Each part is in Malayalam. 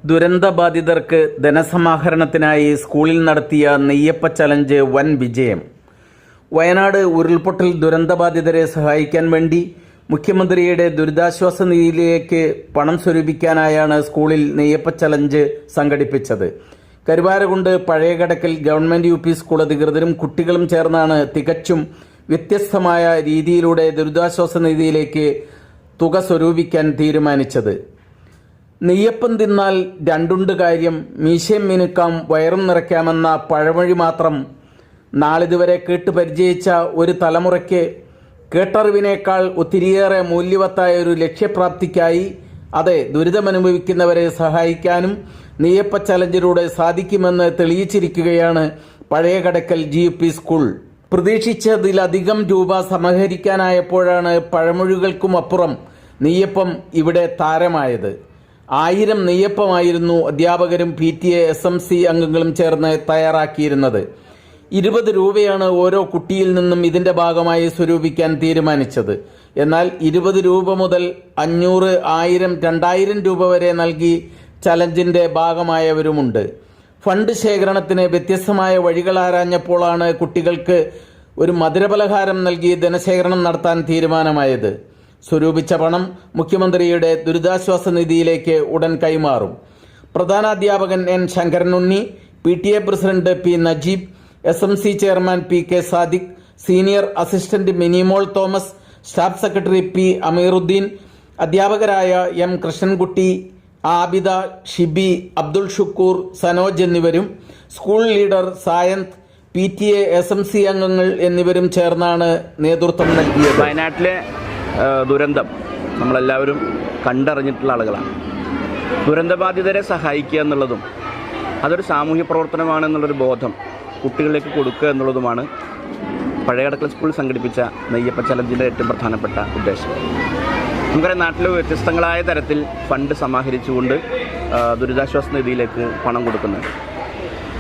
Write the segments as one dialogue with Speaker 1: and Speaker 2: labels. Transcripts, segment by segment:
Speaker 1: ദുരന്തബാധിതർക്ക് ധനസമാഹരണത്തിനായി സ്കൂളിൽ നടത്തിയ നെയ്യപ്പ ചലഞ്ച് വൻ വിജയം. വയനാട് ഉരുൾപൊട്ടൽ ദുരന്തബാധിതരെ സഹായിക്കാൻ വേണ്ടി മുഖ്യമന്ത്രിയുടെ ദുരിതാശ്വാസ നിധിയിലേക്ക് പണം സ്വരൂപിക്കാനായാണ് സ്കൂളിൽ നെയ്യപ്പ ചലഞ്ച് സംഘടിപ്പിച്ചത്. Karuvarakundu Pazhayakadakkal government U P school അധികൃതരും കുട്ടികളും ചേർന്നാണ് തികച്ചും വ്യത്യസ്തമായ രീതിയിലൂടെ ദുരിതാശ്വാസ നിധിയിലേക്ക് തുക സ്വരൂപിക്കാൻ തീരുമാനിച്ചത്. നെയ്യപ്പം തിന്നാൽ രണ്ടുണ്ട് കാര്യം, മീശയും മിനുക്കാം വയറും നിറയ്ക്കാമെന്ന പഴമൊഴി മാത്രം നാളിതുവരെ കേട്ട് പരിചയിച്ച ഒരു തലമുറയ്ക്ക് കേട്ടറിവിനേക്കാൾ ഒത്തിരിയേറെ മൂല്യവത്തായ ഒരു ലക്ഷ്യപ്രാപ്തിക്കായി, അതെ, ദുരിതമനുഭവിക്കുന്നവരെ സഹായിക്കാനും നെയ്യപ്പ ചലഞ്ചിലൂടെ സാധിക്കുമെന്ന് തെളിയിച്ചിരിക്കുകയാണ് പഴയകടക്കൽ GUP സ്കൂൾ. പ്രതീക്ഷിച്ചതിലധികം രൂപ സമാഹരിക്കാനായപ്പോഴാണ് പഴമൊഴികൾക്കുമപ്പുറം നെയ്യപ്പം ഇവിടെ താരമായത്. 1000 നെയ്യപ്പമായിരുന്നു അധ്യാപകരും PTA SMC അംഗങ്ങളും ചേർന്ന് തയ്യാറാക്കിയിരുന്നത്. 20 രൂപയാണ് ഓരോ കുട്ടിയിൽ നിന്നും ഇതിന്റെ ഭാഗമായി സ്വരൂപിക്കാൻ തീരുമാനിച്ചത്. എന്നാൽ 20 രൂപ മുതൽ 500, 1000, 2000 രൂപ വരെ നൽകി ചലഞ്ചിന്റെ ഭാഗമായവരുമുണ്ട്. ഫണ്ട് ശേഖരണത്തിന് വ്യത്യസ്തമായ വഴികൾ ആരാഞ്ഞപ്പോഴാണ് കുട്ടികൾക്ക് ഒരു മധുരപലഹാരം നൽകി ധനശേഖരണം നടത്താൻ തീരുമാനമായത്. സ്വരൂപിച്ച പണം മുഖ്യമന്ത്രിയുടെ ദുരിതാശ്വാസ നിധിയിലേക്ക് ഉടൻ കൈമാറും. പ്രധാനാധ്യാപകൻ N. Sankaranunni, PTA president P. Najeeb, SMC chairman PK Sadiq, senior assistant Minimol Thomas, staff secretary P. Ameeruddin, അധ്യാപകരായ M. കൃഷ്ണൻകുട്ടി, ആബിദ, ഷിബി, അബ്ദുൾ ഷുക്കൂർ, സനോജ് എന്നിവരും school leader Sayanth, PTA SMC അംഗങ്ങൾ എന്നിവരും ചേർന്നാണ് നേതൃത്വം നൽകിയത്.
Speaker 2: വയനാട്ടിലെ ദുരന്തം നമ്മളെല്ലാവരും കണ്ടറിഞ്ഞിട്ടുള്ള ആളുകളാണ്. ദുരന്തബാധിതരെ സഹായിക്കുക എന്നുള്ളതും അതൊരു സാമൂഹ്യ പ്രവർത്തനമാണെന്നുള്ളൊരു ബോധം കുട്ടികളിലേക്ക് കൊടുക്കുക എന്നുള്ളതുമാണ് പഴയകടക്കൽ സ്കൂൾ സംഘടിപ്പിച്ച നെയ്യപ്പ ചലഞ്ചിൻ്റെ ഏറ്റവും പ്രധാനപ്പെട്ട ഉദ്ദേശം. നമുക്കറിയാം, നാട്ടിലെ വ്യത്യസ്തങ്ങളായ തരത്തിൽ ഫണ്ട് സമാഹരിച്ചുകൊണ്ട് ദുരിതാശ്വാസ നിധിയിലേക്ക് പണം കൊടുക്കുന്നുണ്ട്.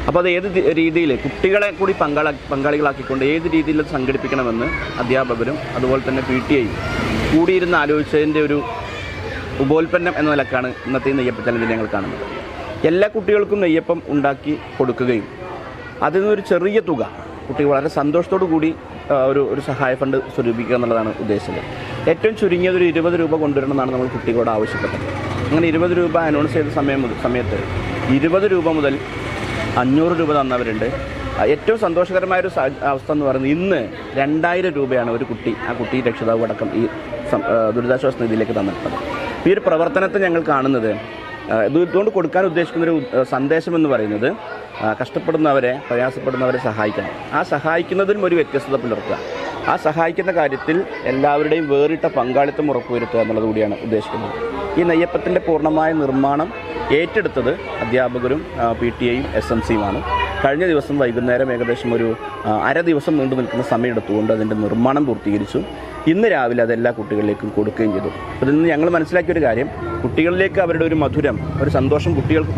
Speaker 2: അപ്പോൾ അത് ഏത് രീതിയിൽ കുട്ടികളെ കൂടി പങ്കാളികളാക്കിക്കൊണ്ട് ഏത് രീതിയിൽ സംഘടിപ്പിക്കണമെന്ന് അധ്യാപകരും അതുപോലെ തന്നെ PTA കൂടിയിരുന്ന് ആലോചിച്ചതിൻ്റെ ഒരു ഉപോൽപ്പന്നം എന്ന നിലക്കാണ് ഇന്നത്തെ നെയ്യപ്പ ചലഞ്ചിൽ ഞങ്ങൾ കാണുന്നത്. എല്ലാ കുട്ടികൾക്കും നെയ്യപ്പം ഉണ്ടാക്കി കൊടുക്കുകയും അതിൽ നിന്നൊരു ചെറിയ തുക കുട്ടികൾ വളരെ സന്തോഷത്തോടു കൂടി ഒരു സഹായ ഫണ്ട് സ്വരൂപിക്കുക എന്നുള്ളതാണ് ഉദ്ദേശിച്ചത്. ഏറ്റവും ചുരുങ്ങിയത് ഒരു 20 രൂപ കൊണ്ടുവരണമെന്നാണ് നമ്മൾ കുട്ടികളോട് ആവശ്യപ്പെട്ടത്. അങ്ങനെ 20 രൂപ അനൗൺസ് ചെയ്ത സമയത്ത് 20 രൂപ മുതൽ 500 രൂപ തന്നവരുണ്ട്. ഏറ്റവും സന്തോഷകരമായൊരു അവസ്ഥ എന്ന് പറയുന്നത് ഇന്ന് 2000 രൂപയാണ് ഒരു കുട്ടി, ആ കുട്ടി രക്ഷിതാവ് അടക്കം ഈ ദുരിതാശ്വാസ നിധിയിലേക്ക് തന്നിട്ടുള്ളത്. ഈ ഒരു പ്രവർത്തനത്തെ ഞങ്ങൾ കാണുന്നത്, ഇതുകൊണ്ട് കൊടുക്കാൻ ഉദ്ദേശിക്കുന്നൊരു സന്ദേശം എന്ന് പറയുന്നത് കഷ്ടപ്പെടുന്നവരെ, പ്രയാസപ്പെടുന്നവരെ സഹായിക്കണം. ആ സഹായിക്കുന്നതിലും ഒരു വ്യത്യസ്തത പുലർത്തുക, ആ സഹായിക്കുന്ന കാര്യത്തിൽ എല്ലാവരുടെയും വേറിട്ട പങ്കാളിത്തം ഉറപ്പുവരുത്തുക എന്നുള്ളത് കൂടിയാണ് ഉദ്ദേശിക്കുന്നത്. ഈ നെയ്യപ്പത്തിൻ്റെ പൂർണ്ണമായ നിർമ്മാണം ഏറ്റെടുത്തത് അധ്യാപകരും PTA SMCയുമാണ്. കഴിഞ്ഞ ദിവസം വൈകുന്നേരം ഏകദേശം ഒരു അര ദിവസം നീണ്ടു നിൽക്കുന്ന സമയമെടുത്തുകൊണ്ട് അതിൻ്റെ നിർമ്മാണം പൂർത്തീകരിച്ചു. ഇന്ന് രാവിലെ അതെല്ലാ കുട്ടികളിലേക്കും കൊടുക്കുകയും ചെയ്തു. അതിൽ നിന്ന് ഞങ്ങൾ മനസ്സിലാക്കിയൊരു കാര്യം, കുട്ടികളിലേക്ക് അവരുടെ ഒരു മധുരം, ഒരു സന്തോഷം കുട്ടികൾക്ക്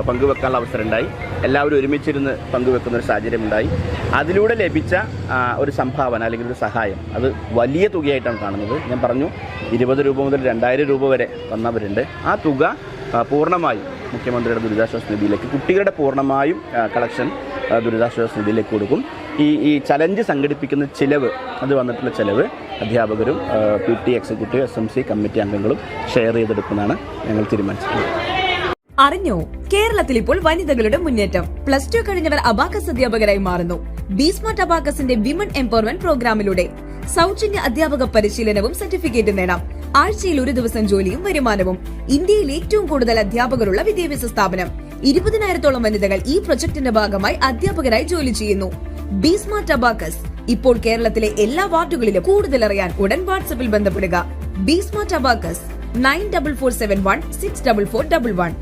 Speaker 2: പങ്കുവെക്കാനുള്ള അവസരം ഉണ്ടായി. എല്ലാവരും ഒരുമിച്ചിരുന്ന് പങ്കുവെക്കുന്ന ഒരു സാഹചര്യം ഉണ്ടായി. അതിലൂടെ ലഭിച്ച ഒരു സംഭാവന അല്ലെങ്കിൽ ഒരു സഹായം അത് വലിയ തുകയായിട്ടാണ് കാണുന്നത്. ഞാൻ പറഞ്ഞു, 20 രൂപ മുതൽ 2000 രൂപ വരെ തന്നവരുണ്ട്. ആ തുക പൂർണ്ണമായും മുഖ്യമന്ത്രിയുടെ ദുരിതാശ്വാസ നിധിയിലേക്ക്, കുട്ടികളുടെ പൂർണ്ണമായും കളക്ഷൻ ദുരിതാശ്വാസ നിധിയിലേക്ക് കൊടുക്കും. ഈ ചലഞ്ച് സംഘടിപ്പിക്കുന്ന ചിലവ്, അത് വന്നിട്ടുള്ള ചിലവ് അധ്യാപകരും PTA എക്സിക്യൂട്ടീവ് SMC കമ്മിറ്റി അംഗങ്ങളും ഷെയർ ചെയ്തെടുക്കുന്നതാണ് ഞങ്ങൾ തീരുമാനിച്ചിട്ടുള്ളത്.
Speaker 3: അറിഞ്ഞോ, കേരളത്തിൽ ഇപ്പോൾ വനിതകളുടെ മുന്നേറ്റം. +2 കഴിഞ്ഞവർ അബാക്കസ് അധ്യാപകരായി മാറുന്നു. ബിസ്മാർട്ട് അബാക്കസിന്റെ വിമൻ എംപവർമെന്റ് പ്രോഗ്രാമിലൂടെ സൗജന്യ അധ്യാപക പരിശീലനവും സർട്ടിഫിക്കറ്റ് നേടാം. ആഴ്ചയിൽ 1 ദിവസം ജോലിയും വരുമാനവും. ഇന്ത്യയിൽ ഏറ്റവും കൂടുതൽ അധ്യാപകരുള്ള വിദ്യാഭ്യാസ സ്ഥാപനം. 20,000-ഓളം വനിതകൾ ഈ പ്രൊജക്ടിന്റെ ഭാഗമായി അധ്യാപകരായി ജോലി ചെയ്യുന്നു. ബിസ്മാർട്ട് അബാക്കസ് ഇപ്പോൾ കേരളത്തിലെ എല്ലാ വാർഡുകളിലും. കൂടുതൽ അറിയാൻ ഉടൻ വാട്സ്ആപ്പിൽ ബന്ധപ്പെടുക. ബിസ്മാർട്ട് അബാക്കസ് 9447164411.